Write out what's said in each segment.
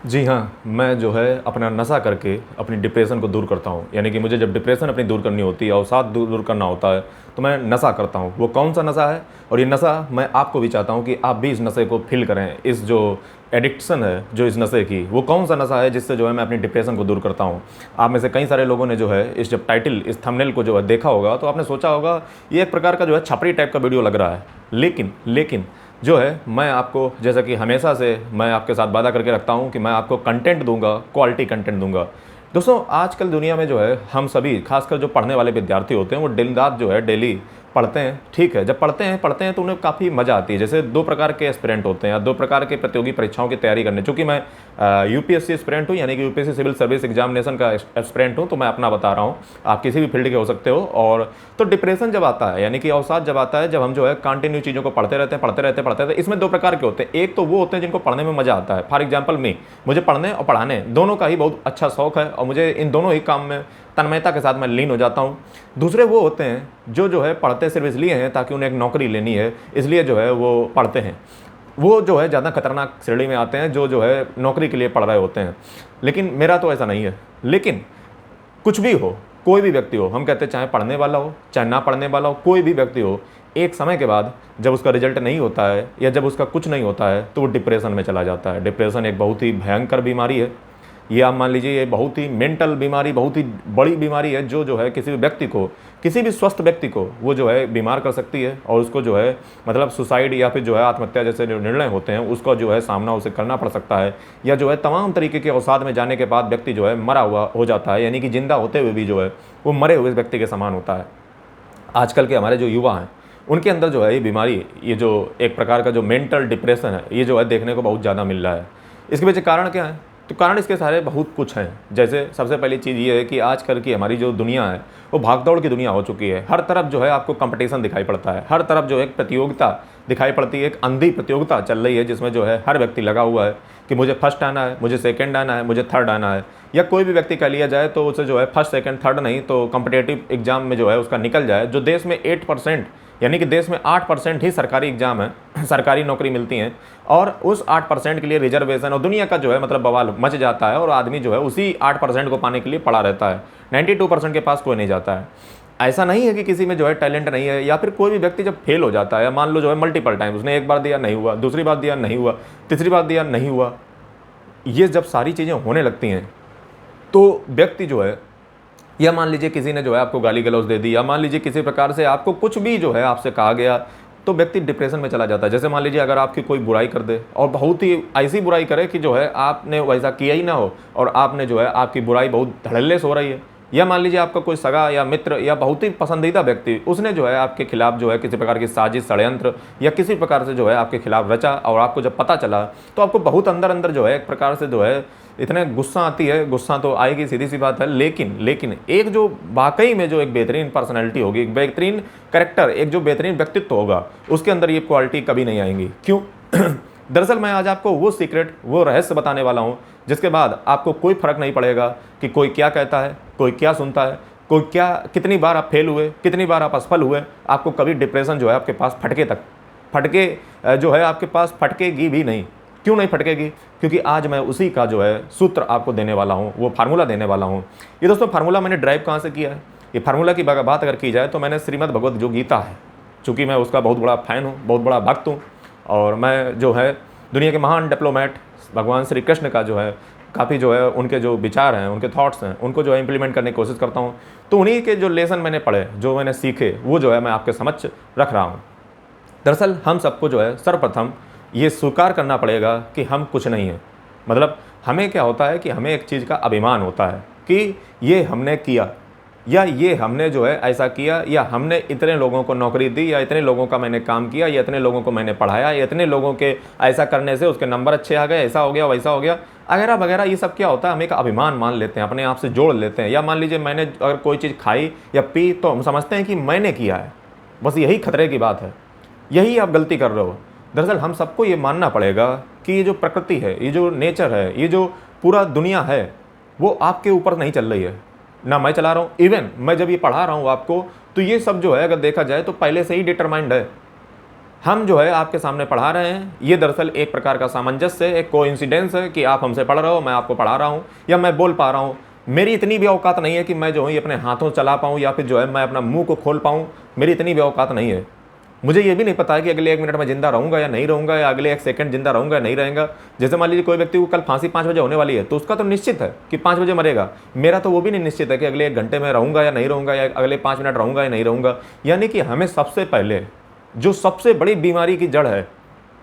जी हाँ, मैं जो है अपना नशा करके अपनी डिप्रेशन को दूर करता हूँ। यानी कि मुझे जब डिप्रेशन अपनी दूर करनी होती है, अवसाद दूर करना होता है, तो मैं नशा करता हूँ। वो कौन-सा नशा है? और ये नशा मैं आपको भी चाहता हूँ कि आप भी इस नशे को फ़ील करें। इस जो एडिक्शन है, जो इस नशे की, वो कौन-सा नशा है जिससे जो है मैं अपनी डिप्रेशन को दूर करता हूँ। आप में से कई सारे लोगों ने जो है इस जब टाइटल, इस थंबनेल को जो है देखा होगा, तो आपने सोचा होगा ये एक प्रकार का जो है छपरी टाइप का वीडियो लग रहा है। लेकिन जो है मैं आपको, जैसा कि हमेशा से मैं आपके साथ वादा करके रखता हूँ कि मैं आपको कंटेंट दूंगा, क्वालिटी कंटेंट दूंगा। दोस्तों, आजकल दुनिया में जो है हम सभी, खासकर जो पढ़ने वाले विद्यार्थी होते हैं, वो दिन रात जो है डेली पढ़ते हैं। ठीक है, जब पढ़ते हैं तो उन्हें काफ़ी मज़ा आती है। जैसे दो प्रकार के एस्पिरेंट होते हैं या दो प्रकार के प्रतियोगी परीक्षाओं की तैयारी करने। चूँकि मैं यूपीएससी एस्पिरेंट हूँ, यानी कि यूपीएससी सिविल सर्विस एग्जामिनेशन का एस्पिरेंट हूँ, तो मैं अपना बता रहा हूँ। आप किसी भी फील्ड के हो सकते हो। और तो डिप्रेशन जब आता है, यानी कि अवसाद जब आता है, जब हम जो है कंटिन्यू चीज़ों को पढ़ते रहते हैं। इसमें दो प्रकार के होते हैं। एक तो वो होते हैं जिनको पढ़ने में मज़ा आता है। फॉर एग्जाम्पल मुझे पढ़ने और पढ़ाने दोनों का ही बहुत अच्छा शौक है, और मुझे इन दोनों ही काम में तन्मयता के साथ मैं लीन हो जाता हूँ। दूसरे वो होते हैं जो है पढ़ते सिर्फ इसलिए हैं ताकि उन्हें एक नौकरी लेनी है, इसलिए जो है वो पढ़ते हैं। वो जो है ज़्यादा खतरनाक श्रेणी में आते हैं, जो है नौकरी के लिए पढ़ रहे होते हैं। लेकिन मेरा तो ऐसा नहीं है। लेकिन कुछ भी हो, कोई भी व्यक्ति हो, हम कहते हैं चाहे पढ़ने वाला हो चाहे ना पढ़ने वाला हो, कोई भी व्यक्ति हो, एक समय के बाद जब उसका रिजल्ट नहीं होता है या जब उसका कुछ नहीं होता है, तो वो डिप्रेशन में चला जाता है। डिप्रेशन एक बहुत ही भयंकर बीमारी है। ये आप मान लीजिए, ये बहुत ही मेंटल बीमारी, बहुत ही बड़ी बीमारी है, जो है किसी भी व्यक्ति को, किसी भी स्वस्थ व्यक्ति को वो जो है बीमार कर सकती है। और उसको जो है मतलब सुसाइड या फिर जो है आत्महत्या जैसे जो निर्णय होते हैं, उसका जो है सामना उसे करना पड़ सकता है। या जो है तमाम तरीके के अवसाद में जाने के बाद व्यक्ति जो है मरा हुआ हो जाता है, यानी कि जिंदा होते हुए भी जो है वो मरे हुए व्यक्ति के समान होता है। आजकल के हमारे जो युवा हैं, उनके अंदर जो है ये बीमारी, ये जो एक प्रकार का जो मेंटल डिप्रेशन है, ये जो है देखने को बहुत ज़्यादा मिल रहा है। इसके पीछे कारण क्या है? तो कारण इसके सारे बहुत कुछ हैं। जैसे सबसे पहली चीज़ ये है कि आजकल की हमारी जो दुनिया है, वो भागदौड़ की दुनिया हो चुकी है। हर तरफ जो है आपको कंपटीशन दिखाई पड़ता है, हर तरफ जो है एक प्रतियोगिता दिखाई पड़ती है, एक अंधी प्रतियोगिता चल रही है, जिसमें जो है हर व्यक्ति लगा हुआ है कि मुझे फर्स्ट आना है, मुझे सेकंड आना है, मुझे थर्ड आना है। या कोई भी व्यक्ति कह लिया जाए तो उसे जो है फर्स्ट सेकंड थर्ड नहीं तो कॉम्पिटेटिव एग्जाम में जो है उसका निकल जाए। जो देश में 8%, यानी कि देश में 8% ही सरकारी एग्जाम है, सरकारी नौकरी मिलती हैं, और उस 8% के लिए रिजर्वेशन और दुनिया का जो है मतलब बवाल मच जाता है, और आदमी जो है उसी 8% को पाने के लिए पड़ा रहता है। 92% के पास कोई नहीं जाता है। ऐसा नहीं है कि किसी में जो है टैलेंट नहीं है, या फिर कोई भी व्यक्ति जब फेल हो जाता है, मान लो जो है मल्टीपल टाइम, उसने एक बार दिया नहीं हुआ, दूसरी बार दिया नहीं हुआ, तीसरी बार दिया नहीं हुआ, ये जब सारी चीज़ें होने लगती हैं, तो व्यक्ति जो है, या मान लीजिए किसी ने जो है आपको गाली गलौज दे दी, या मान लीजिए किसी प्रकार से आपको कुछ भी जो है आपसे कहा गया, तो व्यक्ति डिप्रेशन में चला जाता है। जैसे मान लीजिए अगर आपकी कोई बुराई कर दे, और बहुत ही ऐसी बुराई करे कि जो है आपने वैसा किया ही ना हो, और आपने जो है आपकी बुराई बहुत धड़ल्ले से हो रही है। या मान लीजिए आपका कोई सगा या मित्र या बहुत ही पसंदीदा व्यक्ति, उसने जो है आपके खिलाफ जो है किसी प्रकार की साजिश, षड्यंत्र या किसी प्रकार से जो है आपके खिलाफ रचा, और आपको जब पता चला तो आपको बहुत अंदर अंदर जो है एक प्रकार से जो है इतने गुस्सा आती है। गुस्सा तो आएगी, सीधी सी बात है। लेकिन एक जो वाकई में जो एक बेहतरीन पर्सनैलिटी होगी, एक बेहतरीन कैरेक्टर, एक जो बेहतरीन व्यक्तित्व होगा, उसके अंदर ये क्वालिटी कभी नहीं आएंगी। क्यों? दरअसल मैं आज आपको वो सीक्रेट, वो रहस्य बताने वाला हूँ, जिसके बाद आपको कोई फर्क नहीं पड़ेगा कि कोई क्या कहता है, कोई क्या सुनता है, कोई क्या, कितनी बार आप फेल हुए, कितनी बार आप असफल हुए, आपको कभी डिप्रेशन जो है आपके पास फटके जो है आपके पास फटकेगी भी नहीं। क्यों नहीं फटकेगी? क्योंकि आज मैं उसी का जो है सूत्र आपको देने वाला हूँ, वो फार्मूला देने वाला हूँ। ये दोस्तों फार्मूला मैंने ड्राइव कहाँ से किया है? ये फार्मूला की बात अगर की जाए तो मैंने श्रीमद् भगवत जो गीता है, चूँकि मैं उसका बहुत बड़ा फ़ैन हूँ, बहुत बड़ा भक्त हूँ, और मैं जो है दुनिया के महान डिप्लोमेट भगवान श्री कृष्ण का जो है काफ़ी जो है उनके जो विचार हैं, उनके थॉट्स हैं, उनको जो है इम्प्लीमेंट करने की कोशिश करता हूँ। तो उन्हीं के जो लेसन मैंने पढ़े, जो मैंने सीखे, वो जो है मैं आपके समक्ष रख रहा हूँ। दरअसल हम सबको जो है सर्वप्रथम ये स्वीकार करना पड़ेगा कि हम कुछ नहीं हैं। मतलब हमें क्या होता है कि हमें एक चीज़ का अभिमान होता है कि ये हमने किया, या ये हमने जो है ऐसा किया, या हमने इतने लोगों को नौकरी दी, या इतने लोगों का मैंने काम किया, या इतने लोगों को मैंने पढ़ाया, या इतने लोगों के ऐसा करने से उसके नंबर अच्छे आ गए, ऐसा हो गया, वैसा हो गया, वगैरह वगैरह। ये सब क्या होता है, हम एक अभिमान मान लेते हैं, अपने आप से जोड़ लेते हैं। या मान लीजिए मैंने अगर कोई चीज़ खाई या पी, तो हम समझते हैं कि मैंने किया है। बस यही खतरे की बात है, यही आप गलती कर रहे हो। दरअसल हम सबको ये मानना पड़ेगा कि ये जो प्रकृति है, ये जो नेचर है, ये जो पूरा दुनिया है, वो आपके ऊपर नहीं चल रही है, ना मैं चला रहा हूँ। इवन मैं जब ये पढ़ा रहा हूँ आपको, तो ये सब जो है अगर देखा जाए तो पहले से ही डिटरमाइंड है। हम जो है आपके सामने पढ़ा रहे हैं, ये दरअसल एक प्रकार का सामंजस्य है, एक कोइंसिडेंस है कि आप हमसे पढ़ रहे हो, मैं आपको पढ़ा रहा हूँ या मैं बोल पा रहा हूँ। मेरी इतनी भी औकात नहीं है कि मैं जो है अपने हाथों चला पाऊँ या फिर जो है मैं अपना मुंह को खोल पाऊँ, मेरी इतनी भी औकात नहीं है। मुझे ये भी नहीं पता है कि अगले 1 मिनट में जिंदा रहूंगा या नहीं रहूंगा, या अगले 1 सेकंड जिंदा रहूंगा या नहीं रहेगा। जैसे मान लीजिए कोई व्यक्ति को कल फांसी 5 बजे होने वाली है, तो उसका तो निश्चित है कि 5 बजे मरेगा। मेरा तो वो भी नहीं निश्चित है कि अगले 1 घंटे में रहूंगा या नहीं रहूंगा, या अगले 5 मिनट रहूंगा या नहीं रहूंगा। यानी कि हमें सबसे पहले जो सबसे बड़ी बीमारी की जड़ है,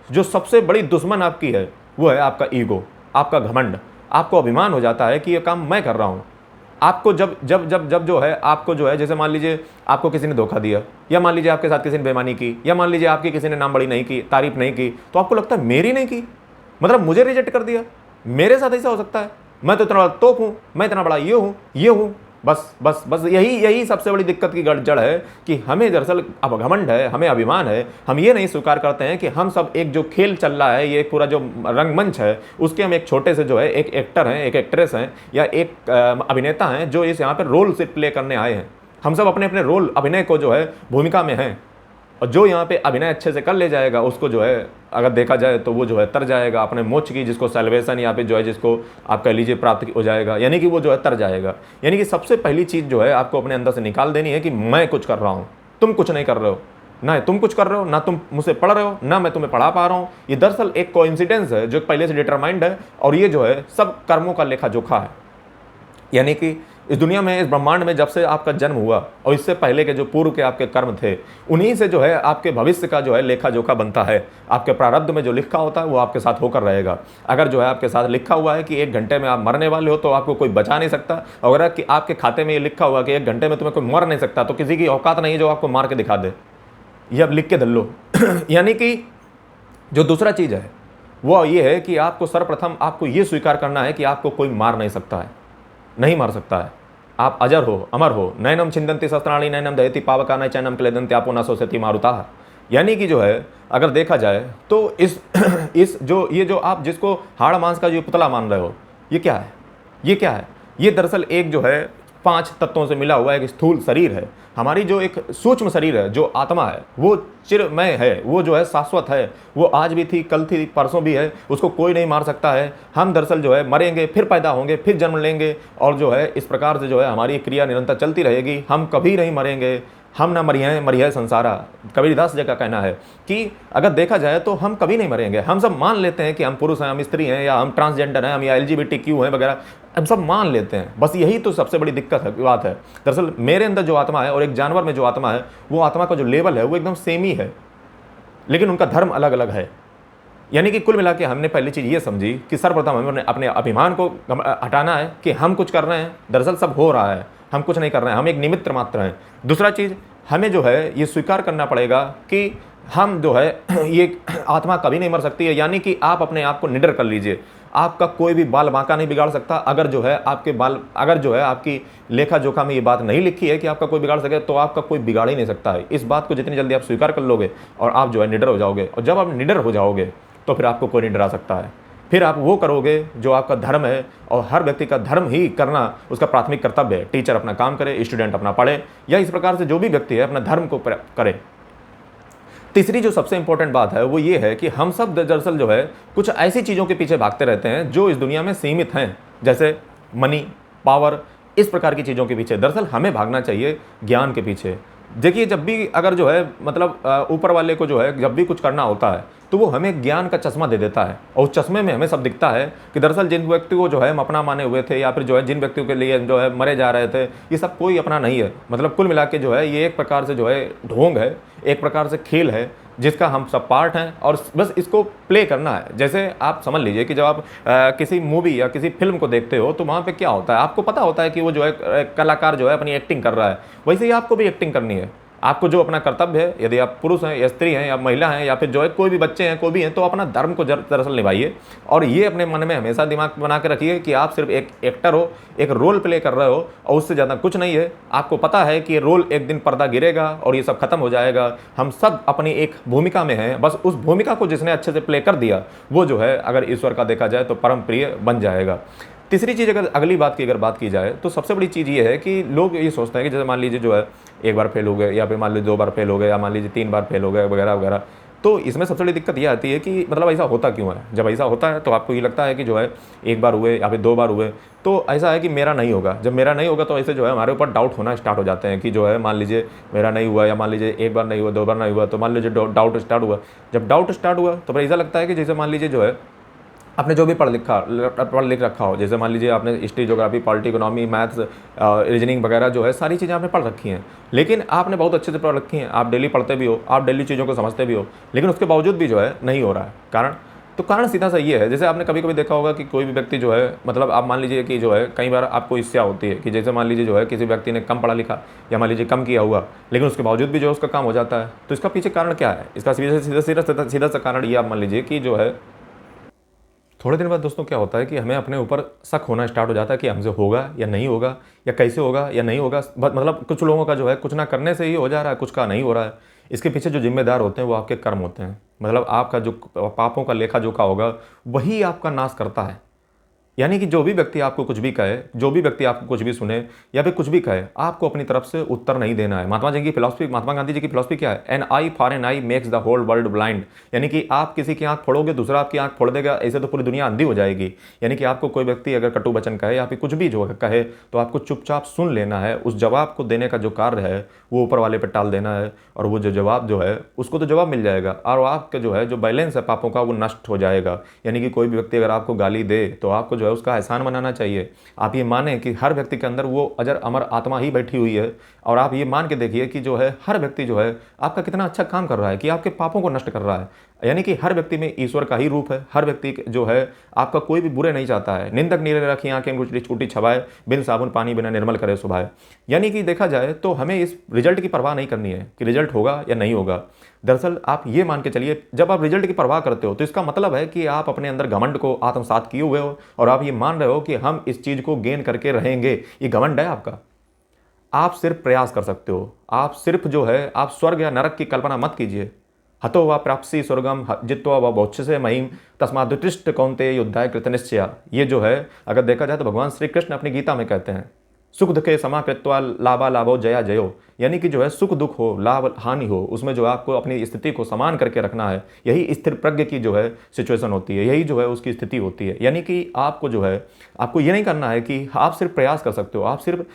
जो सबसे बड़ी दुश्मन आपकी है, वो है आपका ईगो, आपका घमंड। आपको अभिमान हो जाता है कि ये काम मैं कर रहा हूँ। आपको जब जब जब जब जो है आपको जो है, जैसे मान लीजिए आपको किसी ने धोखा दिया, या मान लीजिए आपके साथ किसी ने बेईमानी की, या मान लीजिए आपकी किसी ने नाम बड़ी नहीं की, तारीफ नहीं की, तो आपको लगता है मेरी नहीं की, मतलब मुझे रिजेक्ट कर दिया, मेरे साथ ऐसा हो सकता है, मैं तो इतना बड़ा तोप हूँ, मैं इतना बड़ा ये हूँ। बस बस बस यही सबसे बड़ी दिक्कत की जड़ है कि हमें दरअसल अब घमंड है, हमें अभिमान है। हम ये नहीं स्वीकार करते हैं कि हम सब एक जो खेल चल रहा है, ये पूरा जो रंगमंच है, उसके हम एक छोटे से जो है एक एक्टर हैं, एक एक्ट्रेस हैं, या एक अभिनेता हैं जो इस यहाँ पर रोल से प्ले करने आए हैं। हम सब अपने अपने रोल, अभिनय को जो है भूमिका में हैं, और जो यहाँ पे अभिनय अच्छे से कर ले जाएगा उसको जो है अगर देखा जाए तो वो जो है तर जाएगा अपने मोक्ष की, जिसको सैल्वेशन या फिर जो है जिसको आप कह लीजिए प्राप्त हो जाएगा, यानी कि वो जो है तर जाएगा। यानी कि सबसे पहली चीज़ जो है आपको अपने अंदर से निकाल देनी है कि मैं कुछ कर रहा हूँ, तुम कुछ नहीं कर रहे हो, ना तुम कुछ कर रहे हो, ना तुम मुझसे पढ़ रहे हो, ना मैं तुम्हें पढ़ा पा रहा हूँ। ये दरअसल एक कोइंसिडेंस है जो पहले से डिटरमाइंड है, और ये जो है सब कर्मों का लेखा जोखा है। यानी कि इस दुनिया में, इस ब्रह्मांड में जब से आपका जन्म हुआ और इससे पहले के जो पूर्व के आपके कर्म थे, उन्हीं से जो है आपके भविष्य का जो है लेखा जोखा बनता है। आपके प्रारब्ध में जो लिखा होता है वो आपके साथ होकर रहेगा। अगर जो है आपके साथ लिखा हुआ है कि 1 घंटे में आप मरने वाले हो, तो आपको कोई बचा नहीं सकता। अगर कि आपके खाते में ये लिखा हुआ कि 1 घंटे में तुम्हें कोई मर नहीं सकता, तो किसी की औकात नहीं है जो आपको मार के दिखा दे। ये अब लिख के धर लो। यानी कि जो दूसरा चीज़ है वो ये है कि आपको सर्वप्रथम आपको ये स्वीकार करना है कि आपको कोई मार नहीं सकता है, नहीं मार सकता है। आप अजर हो, अमर हो। नैनम छिंदंती शस्त्राणी नैनम दहती पावकाना चैनम क्लेदंती आपो न सोसती मारुता। यानी कि जो है अगर देखा जाए तो इस जो ये जो आप जिसको हाड़ मांस का जो पुतला मान रहे हो, ये क्या है? ये क्या है? ये दरअसल एक जो है 5 तत्वों से मिला हुआ एक स्थूल शरीर है। हमारी जो एक सूक्ष्म शरीर है, जो आत्मा है, वो चिरमय है, वो जो है शाश्वत है, वो आज भी थी, कल थी, परसों भी है, उसको कोई नहीं मार सकता है। हम दरअसल जो है मरेंगे, फिर पैदा होंगे, फिर जन्म लेंगे, और जो है इस प्रकार से जो है हमारी क्रिया निरंतर चलती रहेगी। हम कभी नहीं मरेंगे। हम ना मरिए संसारा, कबीरदास जी का कहना है कि अगर देखा जाए तो हम कभी नहीं मरेंगे। हम सब मान लेते हैं कि हम पुरुष हैं, हम स्त्री हैं, या हम ट्रांसजेंडर हैं, हम या LGBTQ हैं वगैरह, हम सब मान लेते हैं। बस यही तो सबसे बड़ी दिक्कत है, बात है। दरअसल मेरे अंदर जो आत्मा है और एक जानवर में जो आत्मा है, वो आत्मा का जो लेवल है वो एकदम सेम ही है, लेकिन उनका धर्म अलग अलग है। यानी कि कुल मिला के हमने पहली चीज़ ये समझी कि सर्वप्रथम हमें अपने अभिमान को हटाना है कि हम कुछ कर रहे हैं, दरअसल सब हो रहा है, हम कुछ नहीं कर रहे हैं, हम एक निमित्त मात्र हैं। दूसरा चीज़ हमें जो है ये स्वीकार करना पड़ेगा कि हम जो है ये आत्मा कभी नहीं मर सकती है। यानी कि आप अपने आप को निडर कर लीजिए। आपका कोई भी बाल बांका नहीं बिगाड़ सकता। अगर जो है आपके बाल, अगर जो है आपकी लेखा जोखा में ये बात नहीं लिखी है कि आपका कोई बिगाड़ सके, तो आपका कोई बिगाड़ ही नहीं सकता है। इस बात को जितनी जल्दी आप स्वीकार कर लोगे और आप जो है निडर हो जाओगे, और जब आप निडर हो जाओगे तो फिर आपको कोई नहीं डरा सकता है। फिर आप वो करोगे जो आपका धर्म है, और हर व्यक्ति का धर्म ही करना उसका प्राथमिक कर्तव्य है। टीचर अपना काम करे, स्टूडेंट अपना पढ़े, या इस प्रकार से जो भी व्यक्ति है अपना धर्म को करे। तीसरी जो सबसे इंपॉर्टेंट बात है वो ये है कि हम सब दरअसल जो है कुछ ऐसी चीज़ों के पीछे भागते रहते हैं जो इस दुनिया में सीमित हैं, जैसे मनी, पावर, इस प्रकार की चीज़ों के पीछे। दरअसल हमें भागना चाहिए ज्ञान के पीछे। देखिए, जब भी अगर जो है मतलब ऊपर वाले को जो है जब भी कुछ करना होता है तो वो हमें ज्ञान का चश्मा दे देता है, और उस चश्मे में हमें सब दिखता है कि दरअसल जिन व्यक्ति को जो है हम अपना माने हुए थे, या फिर जो है जिन व्यक्तियों के लिए जो है मरे जा रहे थे, ये सब कोई अपना नहीं है। मतलब कुल मिला के जो है ये एक प्रकार से जो है ढोंग है, एक प्रकार से खेल है, जिसका हम सब पार्ट हैं, और बस इसको प्ले करना है। जैसे आप समझ लीजिए कि जब आप किसी मूवी या किसी फिल्म को देखते हो तो वहाँ पे क्या होता है, आपको पता होता है कि वो जो है कलाकार जो है अपनी एक्टिंग कर रहा है, वैसे ही आपको भी एक्टिंग करनी है। आपको जो अपना कर्तव्य है, यदि आप पुरुष हैं या स्त्री हैं या महिला हैं या फिर जो है कोई भी बच्चे हैं, कोई भी हैं, तो अपना धर्म को दरअसल निभाइए। और ये अपने मन में हमेशा दिमाग बना के रखिए कि आप सिर्फ एक एक्टर हो, एक रोल प्ले कर रहे हो, और उससे ज़्यादा कुछ नहीं है। आपको पता है कि ये रोल एक दिन पर्दा गिरेगा और ये सब खत्म हो जाएगा। हम सब अपनी एक भूमिका में हैं, बस उस भूमिका को जिसने अच्छे से प्ले कर दिया वो जो है अगर ईश्वर का देखा जाए तो परम प्रिय बन जाएगा। तीसरी चीज़, अगर अगली बात की अगर बात की जाए तो सबसे बड़ी चीज़ ये है कि लोग ये सोचते हैं कि जैसे मान लीजिए जो है 1 बार फेल हो गए, या फिर मान लीजिए 2 बार फेल हो गए, या मान लीजिए 3 बार फेल हो गए वगैरह वगैरह, तो इसमें सबसे बड़ी दिक्कत ये आती है कि मतलब ऐसा होता क्यों है। जब ऐसा होता है तो आपको ये लगता है कि जो है एक बार हुए या फिर 2 बार हुए तो ऐसा है कि मेरा नहीं होगा। जब मेरा नहीं होगा तो ऐसे जो है हमारे ऊपर डाउट होना स्टार्ट हो जाते हैं कि जो है मान लीजिए मेरा नहीं हुआ, या मान लीजिए एक बार नहीं हुआ, 2 बार नहीं हुआ, तो मान लीजिए डाउट स्टार्ट हुआ। जब डाउट स्टार्ट हुआ तो फिर ऐसा लगता है कि जैसे मान लीजिए जो है आपने जो भी पढ़ लिख रखा हो, जैसे मान लीजिए आपने history, geography, polity, economy, maths, reasoning वगैरह जो है सारी चीज़ें आपने पढ़ रखी हैं, लेकिन आपने बहुत अच्छे से पढ़ रखी हैं, आप डेली पढ़ते भी हो, आप डेली चीज़ों को समझते भी हो, लेकिन उसके बावजूद भी जो है नहीं हो रहा है। कारण तो कारण सीधा सा ये है, जैसे आपने कभी कभी देखा होगा कि कोई भी व्यक्ति जो है मतलब आप मान लीजिए कि जो है कई बार आपको इससे होती है कि जैसे मान लीजिए जो है किसी व्यक्ति ने कम पढ़ा लिखा या मान लीजिए कम किया हुआ, लेकिन उसके बावजूद भी जो है उसका काम हो जाता है। तो इसका पीछे कारण क्या है? इसका सीधा सा कारण ये आप मान लीजिए कि जो है थोड़े दिन बाद दोस्तों क्या होता है कि हमें अपने ऊपर शक होना स्टार्ट हो जाता है कि हमसे होगा या नहीं होगा, या कैसे होगा या नहीं होगा। मतलब कुछ लोगों का जो है कुछ ना करने से ही हो जा रहा है, कुछ का नहीं हो रहा है। इसके पीछे जो जिम्मेदार होते हैं वो आपके कर्म होते हैं। मतलब आपका जो पापों का लेखा जोखा होगा वही आपका नाश करता है। यानी कि जो भी व्यक्ति आपको कुछ भी कहे, जो भी व्यक्ति आपको कुछ भी सुने या फिर कुछ भी कहे, आपको अपनी तरफ से उत्तर नहीं देना है। महात्मा गांधी जी की फिलॉसफी क्या है? An eye for an eye makes the whole world blind. यानी कि आप किसी की आंख फोड़ोगे, दूसरा आपकी आंख फोड़ देगा, ऐसे तो पूरी दुनिया अंधी हो जाएगी। यानी कि आपको कोई व्यक्ति अगर कटु वचन कहे या फिर कुछ भी जो कहे तो आपको चुपचाप सुन लेना है। उस जवाब को देने का जो कार्य है वो ऊपर वाले पर टाल देना है, और वो जो जवाब जो है उसको तो जवाब मिल जाएगा, और आपका जो है जो बैलेंस है पापों का वो नष्ट हो जाएगा। यानी कि कोई भी व्यक्ति अगर आपको गाली दे तो आपको जो है उसका एहसान मनाना चाहिए। आप ये माने कि हर व्यक्ति के अंदर वो अजर अमर आत्मा ही बैठी हुई है, और आप ये मान के देखिए कि जो है हर व्यक्ति जो है आपका कितना अच्छा काम कर रहा है, कि आपके पापों को नष्ट कर रहा है। यानी कि हर व्यक्ति में ईश्वर का ही रूप है। हर व्यक्ति जो है आपका कोई भी बुरे नहीं चाहता है। निंदक नीरे रखी आंखें छूटी छवाए, बिन साबुन पानी बिना निर्मल करे सुभाए। यानी कि देखा जाए तो हमें इस रिजल्ट की परवाह नहीं करनी है कि रिजल्ट होगा या नहीं होगा। दरअसल आप ये मान के चलिए, जब आप रिजल्ट की परवाह करते हो तो इसका मतलब है कि आप अपने अंदर घमंड को आत्मसात किए हुए हो, और आप ये मान रहे हो कि हम इस चीज़ को गेन करके रहेंगे। ये घमंड है आपका। आप सिर्फ प्रयास कर सकते हो। आप सिर्फ जो है आप स्वर्ग या नरक की कल्पना मत कीजिए। हतो व प्राप्सी स्वर्गम जित्वा व बोक्षसे महिम तस्मादुत्तिष्ठ कौन्तेय युद्धाय कृतनिश्चया। ये जो है अगर देखा जाए तो भगवान श्री कृष्ण अपनी गीता में कहते हैं, सुख दुखे समाकृत्वा लाभा लाभो जया जयो। यानी कि जो है सुख दुख हो, लाभ हानि हो, उसमें जो है आपको अपनी स्थिति को समान करके रखना है। यही स्थिर प्रज्ञ की जो है सिचुएशन होती है, यही जो है उसकी स्थिति होती है। यानी कि आपको जो है आपको ये नहीं करना है कि आप सिर्फ प्रयास कर सकते हो। आप सिर्फ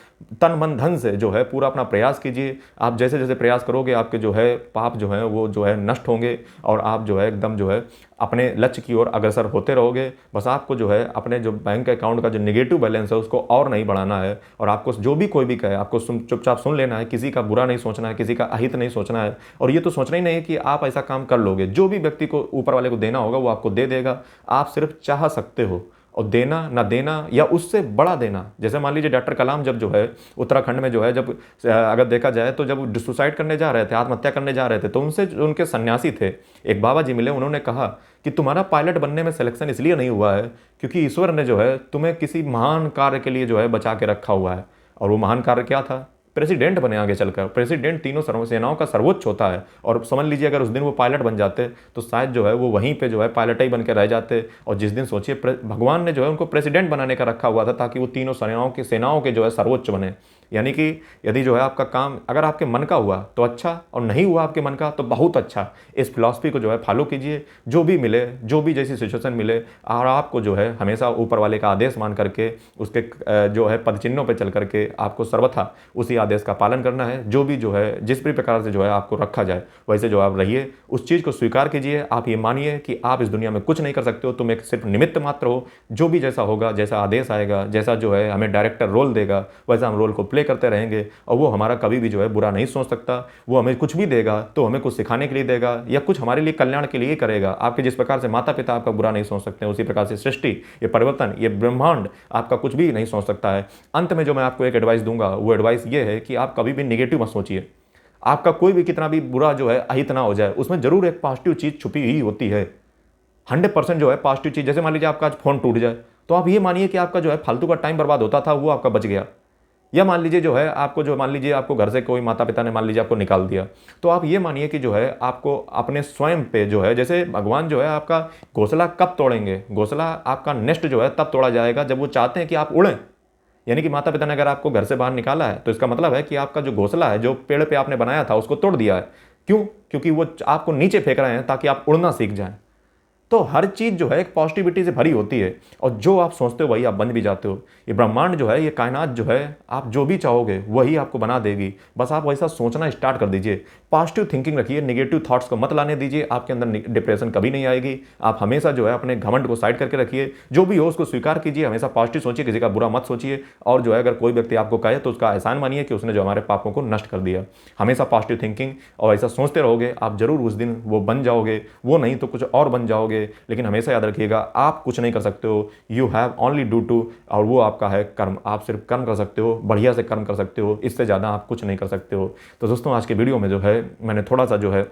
तन मन धन से जो है पूरा अपना प्रयास कीजिए। आप जैसे जैसे प्रयास करोगे आपके जो है पाप जो है वो जो है नष्ट होंगे, और आप जो है एकदम जो है अपने लक्ष्य की ओर अग्रसर होते रहोगे। बस आपको जो है अपने जो बैंक अकाउंट का जो नेगेटिव बैलेंस है उसको और नहीं बढ़ाना है, और आपको जो भी कोई भी कहे आपको चुपचाप सुन लेना है। किसी का बुरा नहीं सोचना है, किसी का अहित नहीं सोचना है, और ये तो सोचना ही नहीं है कि आप ऐसा काम कर लोगे। जो भी व्यक्ति को ऊपर वाले को देना होगा वो आपको दे देगा। आप सिर्फ चाह सकते हो, और देना ना देना या उससे बड़ा देना। जैसे मान लीजिए डॉक्टर कलाम जब जो है उत्तराखंड में जो है जब अगर देखा जाए तो जब सुसाइड करने जा रहे थे, आत्महत्या करने जा रहे थे, तो उनसे उनके सन्यासी थे एक बाबा जी मिले। उन्होंने कहा कि तुम्हारा पायलट बनने में सिलेक्शन इसलिए नहीं हुआ है क्योंकि ईश्वर ने जो है तुम्हें किसी महान कार्य के लिए जो है बचा के रखा हुआ है। और वो महान कार्य क्या था? प्रेसिडेंट बने आगे चलकर। प्रेसिडेंट तीनों सेनाओं का सर्वोच्च होता है, और समझ लीजिए अगर उस दिन वो पायलट बन जाते तो शायद जो है वो वहीं पे जो है पायलट ही बन के रह जाते। और जिस दिन सोचिए भगवान ने जो है उनको प्रेसिडेंट बनाने का रखा हुआ था ताकि वो तीनों सेनाओं के जो है सर्वोच्च बने। यानी कि यदि जो है आपका काम अगर आपके मन का हुआ तो अच्छा, और नहीं हुआ आपके मन का तो बहुत अच्छा। इस फिलॉसफी को जो है फॉलो कीजिए। जो भी मिले, जो भी जैसी सिचुएशन मिले, और आपको जो है हमेशा ऊपर वाले का आदेश मान करके उसके जो है पद चिन्हों पर चल करके आपको सर्वथा उसी आदेश का पालन करना है। जो भी जो है जिस भी प्रकार से जो है आपको रखा जाए वैसे जो आप रहिए। उस चीज़ को स्वीकार कीजिए। आप ये मानिए कि आप इस दुनिया में कुछ नहीं कर सकते हो, तुम एक सिर्फ निमित्त मात्र हो। जो भी जैसा होगा, जैसा आदेश आएगा, जैसा जो है हमें डायरेक्टर रोल देगा वैसा हम रोल को प्ले करते रहेंगे। और वो हमारा कभी भी जो है बुरा नहीं सोच सकता। वो हमें कुछ भी देगा तो हमें कुछ सिखाने के लिए देगा, या कुछ हमारे लिए कल्याण के लिए करेगा। आपके जिस प्रकार से माता पिता आपका बुरा नहीं सोच सकते उसी प्रकार से सृष्टि, ये परिवर्तन, ये ब्रह्मांड आपका कुछ भी नहीं सोच सकता है। अंत में जो मैं आपको एक एडवाइस दूंगा वो एडवाइस ये है कि आप कभी भी नेगेटिव मत सोचिए। आपका कोई भी कितना भी बुरा जो है अहित ना हो जाए, उसमें जरूर एक पॉजिटिव चीज छुपी ही होती है। 100% जो है पॉजिटिव चीज। जैसे मान लीजिए आपका आज फोन टूट जाए तो आप ये मानिए कि आपका जो है फालतू का टाइम बर्बाद होता था वो आपका बच गया। या मान लीजिए जो है आपको जो मान लीजिए आपको घर से कोई माता पिता ने मान लीजिए आपको निकाल दिया, तो आप ये मानिए कि जो है आपको अपने स्वयं पे जो है, जैसे भगवान जो है आपका घोंसला कब तोड़ेंगे? घोंसला आपका नेस्ट जो है तब तोड़ा जाएगा जब वो चाहते हैं कि आप उड़ें। यानी कि माता पिता ने अगर आपको घर से बाहर निकाला है तो इसका मतलब है कि आपका जो घोंसला है, जो पेड़ पे आपने बनाया था, उसको तोड़ दिया है। क्यों? क्योंकि वो आपको नीचे फेंक रहे हैं ताकि आप उड़ना सीख जाएं। तो हर चीज़ जो है एक पॉजिटिविटी से भरी होती है, और जो आप सोचते हो वही आप बन भी जाते हो। ये ब्रह्मांड जो है, ये कायनात जो है, आप जो भी चाहोगे वही आपको बना देगी। बस आप वैसा सोचना स्टार्ट कर दीजिए, पॉजिटिव थिंकिंग रखिए, नेगेटिव थॉट्स को मत लाने दीजिए। आपके अंदर डिप्रेशन कभी नहीं आएगी। आप हमेशा जो है अपने घमंड को साइड करके रखिए, जो भी हो उसको स्वीकार कीजिए, हमेशा पॉजिटिव सोचिए, किसी का बुरा मत सोचिए। और जो है अगर कोई व्यक्ति आपको कहे तो उसका एहसान मानिए कि उसने जो हमारे पापों को नष्ट कर दिया। हमेशा पॉजिटिव थिंकिंग और ऐसा सोचते रहोगे, आप जरूर उस दिन वो बन जाओगे, वो नहीं तो कुछ और बन जाओगे। लेकिन हमेशा याद रखिएगा, आप कुछ नहीं कर सकते हो, you have only do to, और वो आपका है कर्म। आप सिर्फ कर्म कर सकते हो, बढ़िया से कर्म कर सकते हो, इससे ज़्यादा आप कुछ नहीं कर सकते हो। तो दोस्तों आज के वीडियो में जो है मैंने थोड़ा सा जो है,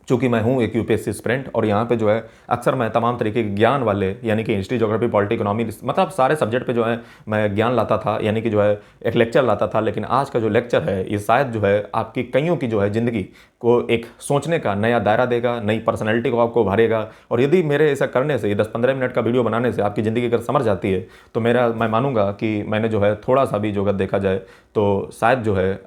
चूँकि मैं हूँ एक यूपीएससी एस्पिरेंट, और यहाँ पे जो है अक्सर मैं तमाम तरीके के ज्ञान वाले, यानी कि हिस्ट्री, ज्योग्राफी, पॉलिटी, इकोनॉमी, मतलब सारे सब्जेक्ट पे जो है मैं ज्ञान लाता था, यानी कि जो है एक लेक्चर लाता था। लेकिन आज का जो लेक्चर है ये शायद जो है आपकी कईयों की जो है ज़िंदगी को एक सोचने का नया दायरा देगा, नई पर्सनैलिटी को आपको भरेगा। और यदि मेरे ऐसा करने से, 10-15 मिनट का वीडियो बनाने से आपकी ज़िंदगी अगर समझ जाती है, तो मैं मानूंगा कि मैंने जो है थोड़ा सा भी जो अगर देखा जाए तो शायद जो है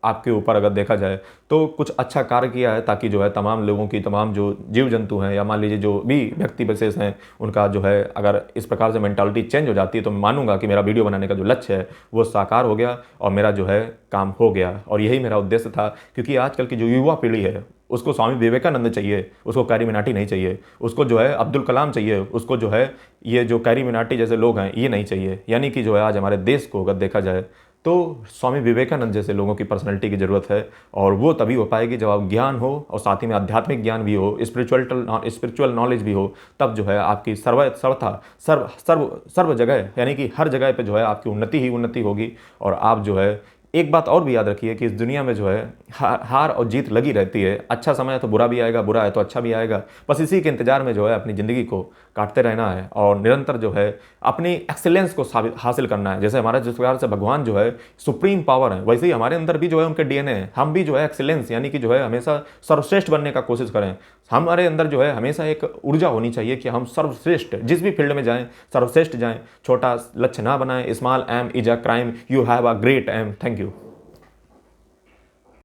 आपके ऊपर अगर देखा जाए तो कुछ अच्छा कार्य किया है, ताकि जो है तमाम लोगों की, तमाम जो जीव जंतु हैं, या मान लीजिए जो भी व्यक्ति विशेष हैं, उनका जो है अगर इस प्रकार से मेंटालिटी चेंज हो जाती है, तो मैं मानूंगा कि मेरा वीडियो बनाने का जो लक्ष्य है वो साकार हो गया और मेरा जो है काम हो गया। और यही मेरा उद्देश्य था, क्योंकि आजकल की जो युवा पीढ़ी है उसको स्वामी विवेकानंद चाहिए, उसको कैरी मिनाटी नहीं चाहिए, उसको जो है अब्दुल कलाम चाहिए, उसको जो है ये जो कैरी मिनाटी जैसे लोग हैं ये नहीं चाहिए। यानी कि जो है आज हमारे देश को अगर देखा जाए तो स्वामी विवेकानंद जैसे लोगों की पर्सनैलिटी की ज़रूरत है, और वो तभी हो पाएगी जब आप ज्ञान हो और साथ ही में आध्यात्मिक ज्ञान भी हो, स्पिरिचुअल नॉलेज भी हो। तब जो है आपकी सर्व जगह, यानी कि हर जगह पे जो है आपकी उन्नति ही उन्नति होगी। और आप जो है एक बात और भी याद रखिए कि इस दुनिया में जो है हार और जीत लगी रहती है। अच्छा समय है तो बुरा भी आएगा, बुरा है तो अच्छा भी आएगा। बस इसी के इंतजार में जो है अपनी ज़िंदगी को काटते रहना है, और निरंतर जो है अपनी एक्सेलेंस को हासिल करना है। जैसे हमारा जिस प्रकार से भगवान जो है सुप्रीम पावर है, वैसे ही हमारे अंदर भी जो है उनके डीएनए है। हम भी जो है एक्सेलेंस, यानी कि जो है हमेशा सर्वश्रेष्ठ बनने का कोशिश करें। हमारे अंदर जो है हमेशा एक ऊर्जा होनी चाहिए कि हम सर्वश्रेष्ठ, जिस भी फील्ड में जाएं सर्वश्रेष्ठ जाएं। छोटा लक्ष्य ना बनाएं। Small aim is a crime, you have a great aim. Thank you.